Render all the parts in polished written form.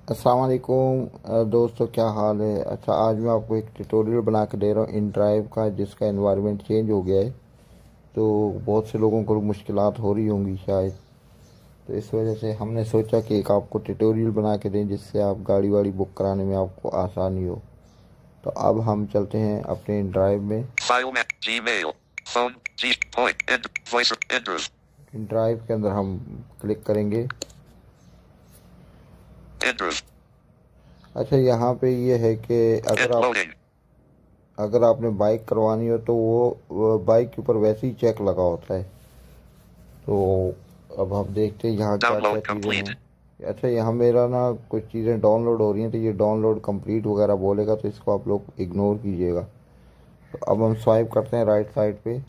अस्सलाम वालेकुम दोस्तों, क्या हाल है। अच्छा, आज मैं आपको एक ट्यूटोरियल बना के दे रहा हूँ इन ड्राइव का, जिसका एनवायरनमेंट चेंज हो गया है। तो बहुत से लोगों को मुश्किलात हो रही होंगी शायद। तो इस वजह से हमने सोचा कि एक आपको ट्यूटोरियल बना के दें, जिससे आप गाड़ी वाड़ी बुक कराने में आपको आसानी हो। तो अब हम चलते हैं अपने ड्राइव में। ड्राइव के अंदर हम क्लिक करेंगे। अच्छा, यहाँ पे ये है कि अगर आपने बाइक करवानी हो तो वो बाइक के ऊपर वैसे ही चेक लगा होता है। तो अब हम देखते हैं यहाँ क्या क्या चीज़ें हैं। अच्छा, यहाँ मेरा ना कुछ चीज़ें डाउनलोड हो रही हैं, तो ये डाउनलोड कंप्लीट वगैरह बोलेगा, तो इसको आप लोग इग्नोर कीजिएगा। तो अब हम स्वाइप करते हैं राइट साइड पे।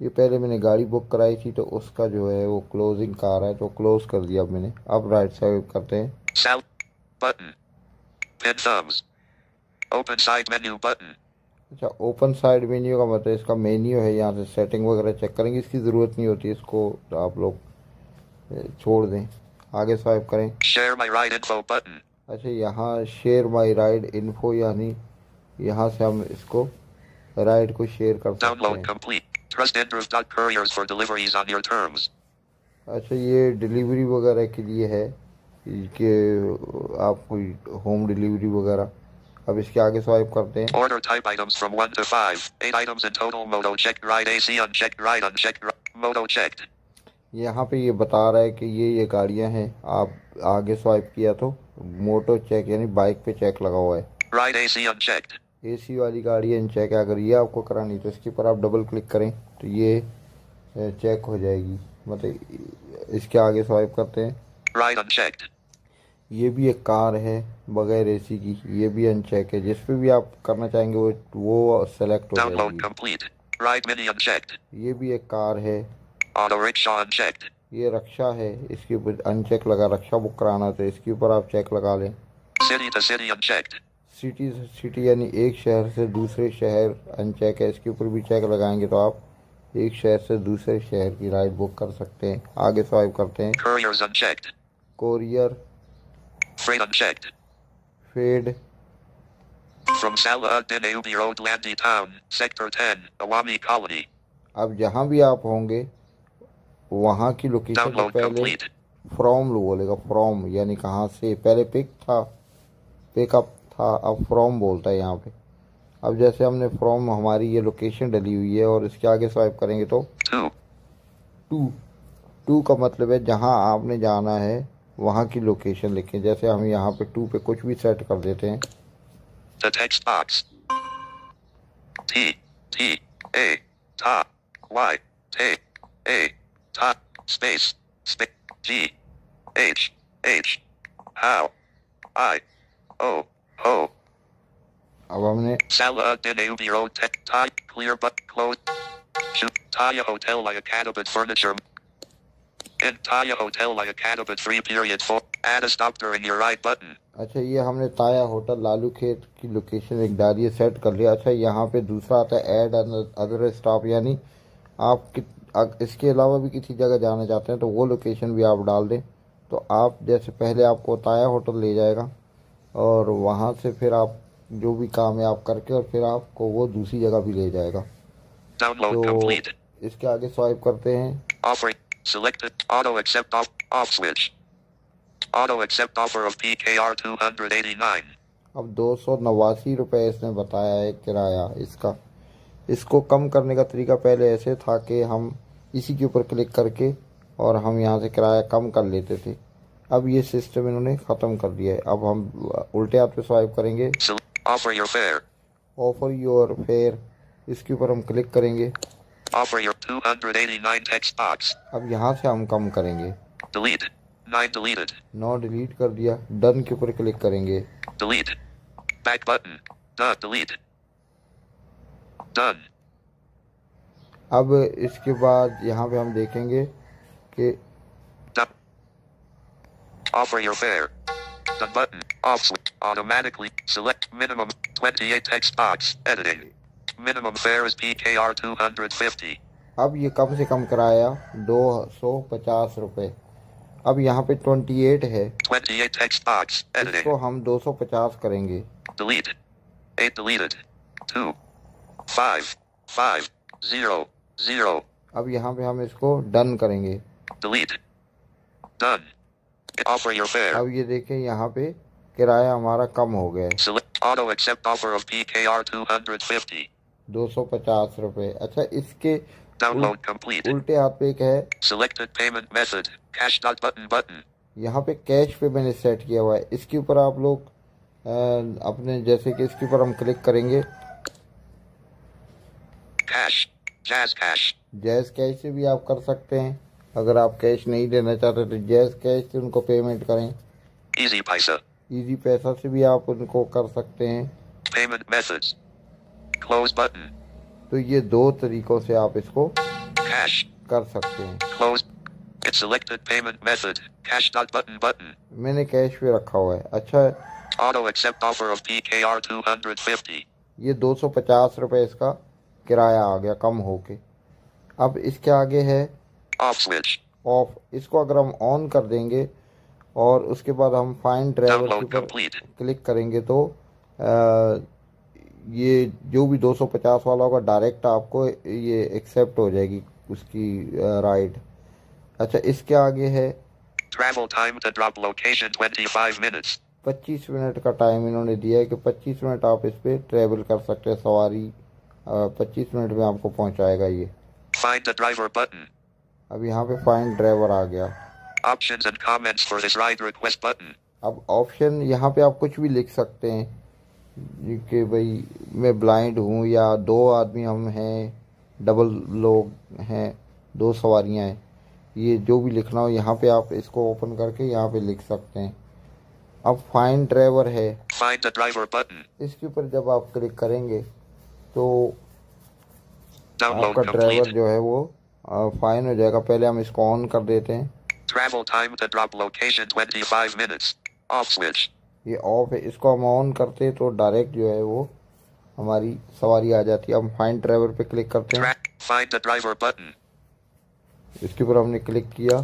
ये पहले मैंने गाड़ी बुक कराई थी, तो उसका जो है वो क्लोजिंग का आ रहा है, तो क्लोज कर दिया अब मैंने। अब राइट साइड करते हैं। अच्छा, ओपन साइड मेन्यू का मतलब इसका मेन्यू है। यहाँ से सेटिंग वगैरह चेक करेंगे, इसकी ज़रूरत नहीं होती, इसको आप लोग छोड़ दें। आगे स्वाइप करें। अच्छा, यहाँ शेयर माई राइड इन्फो, यानी यहाँ से हम इसको राइड को शेयर कर सकते हैं। अच्छा, ये डिलीवरी वगैरह के लिए है कि आप कोई होम डिलीवरी वगैरह। अब इसके आगे स्वाइप करते हैं। Order type items from 1 to 5, 8 items in total, moto check, ride AC uncheck, ride uncheck, moto check. यहाँ पे ये बता रहा है कि ये गाड़ियाँ हैं। आप आगे स्वाइप किया तो मोटो चेक यानी बाइक पे चेक लगा हुआ है। राइड एसी अनचेक्ड, एसी वाली गाड़ी अनचेक है। अगर ये आपको करानी तो इसके ऊपर आप डबल क्लिक करें तो ये चेक हो जाएगी। मतलब इसके आगे स्वाइप करते हैं। राइड अनचेक्ड, ये भी एक कार है बगैर एसी की, ये भी अनचेक है। जिस पे भी आप करना चाहेंगे वो सेलेक्ट हो जाएगी। राइड मिनी अनचेक्ड, ये भी एक कार है। ऑटो रिक्शा अनचेक्ड, ये रक्षा है, इसके ऊपर अनचेक लगा। रक्षा बुक कराना तो इसके ऊपर आप चेक लगा लें। City to city unchecked, city से सिटी यानी एक शहर से दूसरे शहर अनचेक है, इसके ऊपर भी चेक लगाएंगे तो आप एक शहर से दूसरे शहर की राइड बुक कर सकते हैं। आगे स्वाइप करते हैं। Couriers unchecked, courier. Fred unchecked, Fed. From Salahuddin Ayyubi road, Landhi town, sector 10, Awami colony. अब जहाँ भी आप होंगे वहाँ की लोकेशन को पहले फ्रॉम बोलेगा। फ्रॉम यानी कहाँ से। पहले पिक था, पिकअप था, अब फ्रॉम बोलता है यहाँ पे। अब जैसे हमने फ्रॉम, हमारी ये लोकेशन डली हुई है, और इसके आगे स्वाइप करेंगे तो टू का मतलब है जहाँ आपने जाना है वहाँ की लोकेशन लिखें। जैसे हम यहाँ पे 2 पे कुछ भी सेट कर देते हैं। The text box. T T A top Y T A top space G H H how I O O। अब हमने Saladin Abbey Road Tech Thai clear but closed Thai hotel like a Cadabit furniture Entire hotel like a Cadabit 3 period 4 add a stop during your ride button। अच्छा, ये हमने ताया hotel Lalu खेत की location एक डालिए सेट कर लिया। अच्छा, यहाँ पे दूसरा आता है ऐड अदर स्टॉप, यानी आप इसके अलावा भी किसी जगह जाना चाहते हैं तो वो लोकेशन भी आप डाल दें। तो आप जैसे पहले आपको ताया होटल ले जाएगा, और वहाँ से फिर आप जो भी काम है आप करके, और फिर आपको वो दूसरी जगह भी ले जाएगा। तो इसके आगे स्वाइप करते हैं। Selected auto accept off switch. Auto accept offer of PKR 289। अब 289 रुपये इसने बताया है किराया इसका। इसको कम करने का तरीका पहले ऐसे था कि हम इसी के ऊपर क्लिक करके और हम यहाँ से किराया कम कर लेते थे। अब ये सिस्टम इन्होंने ख़त्म कर दिया है। अब हम उल्टे हाथ पे स्वाइप करेंगे। Offer your fair, offer your fair, इसके ऊपर हम क्लिक करेंगे। Offer your 289 text box। अब यहाँ से हम कम करेंगे। Delete, 9 deleted। 9 डिलीट कर दिया। डन के ऊपर क्लिक करेंगे। Delete, back button, done, delete, done। अब इसके बाद यहाँ पे हम देखेंगे कि Offer your fare, done button, off switch, automatically select minimum 28 text box, editing। Minimum fare is PKR 250. अब ये कम से कम किराया 250 रुपये। अब यहाँ पे 28 है, 28 text box. Editing. इसको हम 250 करेंगे। Delete. 8 deleted. 2 5 5 0 0. अब यहाँ पे हम इसको डन करेंगे। Delete. Done. Offer your fare. अब ये देखें यहाँ पे किराया हमारा कम हो गया है। Select auto accept offer of PKR 250. 250 रुपये। अच्छा, इसके Download complete. उल्टे हाथ पे एक है, Selected payment method. Cash dot button. यहाँ पे कैश पे मैंने सेट किया हुआ है। इसके ऊपर आप लोग अपने, जैसे कि इसके ऊपर हम क्लिक करेंगे, Cash. Jazz cash. Jazz cash से भी आप कर सकते हैं। अगर आप कैश नहीं देना चाहते तो जैज़ कैश से उनको पेमेंट करें। Easy Paisa. इजी पैसा से भी आप उनको कर सकते हैं। Payment methods. Close button. तो ये दो तरीकों से आप इसको Cash. कर सकते हैं। Close. It's selected payment method. Cash dot button. मैंने कैश पे रखा हुआ है। अच्छा, Auto accept offer of PKR 250. ये 250 रुपये इसका किराया आ गया कम होके। अब इसके आगे है Off switch. ऑफ। इसको अगर हम ऑन कर देंगे और उसके बाद हम फाइंड ड्राइवर Download के ऊपर complete. क्लिक करेंगे तो ये जो भी 250 वाला होगा डायरेक्ट आपको ये एक्सेप्ट हो जाएगी उसकी राइड। अच्छा, इसके आगे है Travel time to drop location 25 minutes. 25 minute का टाइम इन्होंने दिया है कि 25 मिनट आप इस पे ट्रेवल कर सकते हैं। सवारी 25 मिनट में आपको पहुंचाएगा ये। Find the driver button. अब यहाँ पे फाइंड ड्राइवर आ गया। Options and comments for this ride request button. अब ऑप्शन यहाँ पे आप कुछ भी लिख सकते हैं कि भाई मैं ब्लाइंड हूँ, या दो आदमी हम हैं, डबल लोग हैं, दो सवारियाँ हैं, ये जो भी लिखना हो यहाँ पे आप इसको ओपन करके यहाँ पे लिख सकते हैं। अब फाइंड ड्राइवर है, Find the driver button. इसके ऊपर जब आप क्लिक करेंगे तो Download आपका ड्राइवर complete. जो है वो फाइन हो जाएगा। पहले हम इसको ऑन कर देते हैं। Travel time to drop location 25 minutes. Off switch. ये ऑफ है, इसको हम ऑन करते हैं तो डायरेक्ट जो है वो हमारी सवारी आ जाती है। हम फाइंड ड्राइवर पे क्लिक करते हैं। Find the driver button. इसके ऊपर हमने क्लिक किया।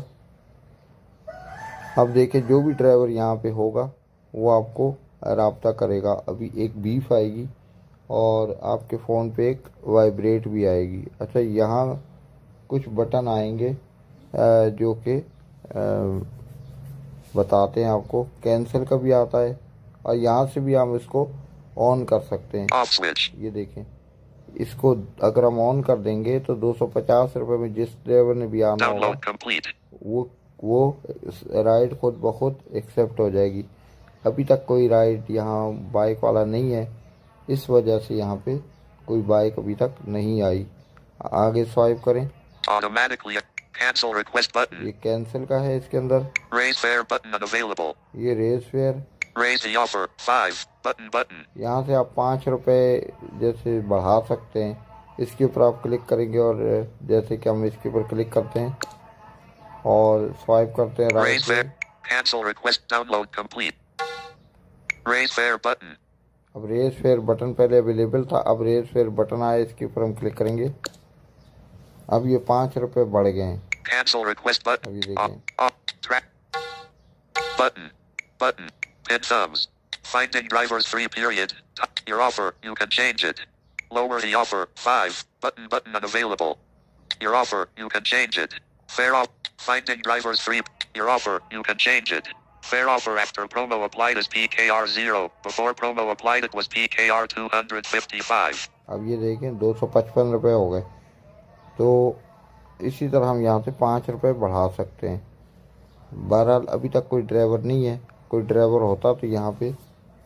अब देखिए जो भी ड्राइवर यहाँ पे होगा वो आपको राब्ता करेगा। अभी एक बीफ आएगी और आपके फ़ोन पे एक वाइब्रेट भी आएगी। अच्छा, यहाँ कुछ बटन आएंगे जो कि बताते हैं आपको। कैंसिल का भी आता है और यहाँ से भी हम इसको ऑन कर सकते हैं। Off switch. ये देखें, इसको अगर हम ऑन कर देंगे तो 250 रुपये में जिस ड्राइवर ने भी आना होगा Download complete. वो राइड खुद ब खुद एक्सेप्ट हो जाएगी। अभी तक कोई राइड यहाँ बाइक वाला नहीं है, इस वजह से यहाँ पे कोई बाइक अभी तक नहीं आई। आगे स्वाइप करें। Automatically cancel request button. ये कैंसिल का है, इसके अंदर Raise fare button unavailable. ये raise fare. Raise the offer 5 button. यहाँ से आप 5 रुपये जैसे बढ़ा सकते हैं। इसके ऊपर आप क्लिक करेंगे और जैसे कि हम इसके ऊपर क्लिक करते हैं और स्वाइप करते हैं राइट Raise पे। fare. Cancel request. Download complete. Raise fare button. अब रेस फेयर बटन पहले अवेलेबल था, अब रेस फेयर बटन आया, इसके ऊपर हम क्लिक करेंगे। अब ये 5 रुपये बढ़ गए हैं। Cancel request button. अभी देखें, Track. Button. Pin thumbs. Finding drivers free period. Your offer. You can change it. Lower the offer. 5 button unavailable. Your offer. You can change it. Fair off. Finding drivers free. Your offer. You can change it. Fair offer after promo applied is PKR 0. Before promo applied it was PKR 255. अब ये देखें 255 रुपये हो गए। तो इसी तरह हम यहाँ से 5 रुपये बढ़ा सकते हैं। बहरहाल अभी तक कोई ड्राइवर नहीं है। कोई ड्राइवर होता तो यहाँ पे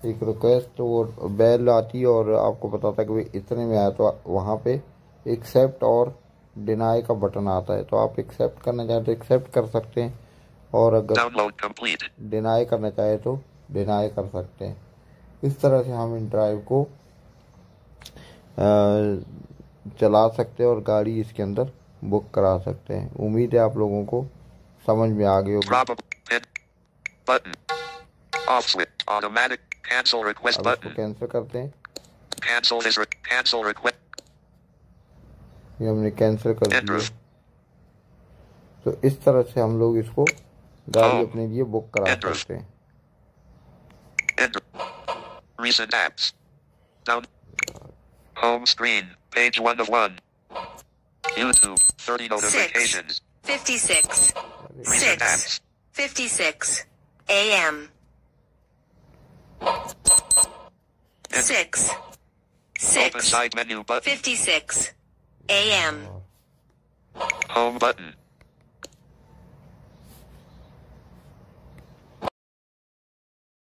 एक रिक्वेस्ट तो वो बेल आती और आपको बताता कि भाई इतने में आया, तो वहाँ पे एक्सेप्ट और डिनाई का बटन आता है। तो आप एक्सेप्ट करना चाहें तो एक्सेप्ट कर सकते हैं और अगर डिनाई करना चाहे तो डिनाई कर सकते हैं। इस तरह से हम इन ड्राइव को चला सकते हैं और गाड़ी इसके अंदर बुक करा सकते हैं। उम्मीद है आप लोगों को समझ में आ गई होगी। Automatic cancel request अब इसको button. कैंसिल करते हैं। Cancel request. ये हमने कैंसिल कर दिया। तो इस तरह से हम लोग इसको गाड़ी अपने लिए बुक करा सकते हैं। Recent apps. Down. Home screen. Page 1 of 1. YouTube. 30 notifications. 56. Recent apps. 56. AM. 6. Open side menu button. 56. AM. Home button.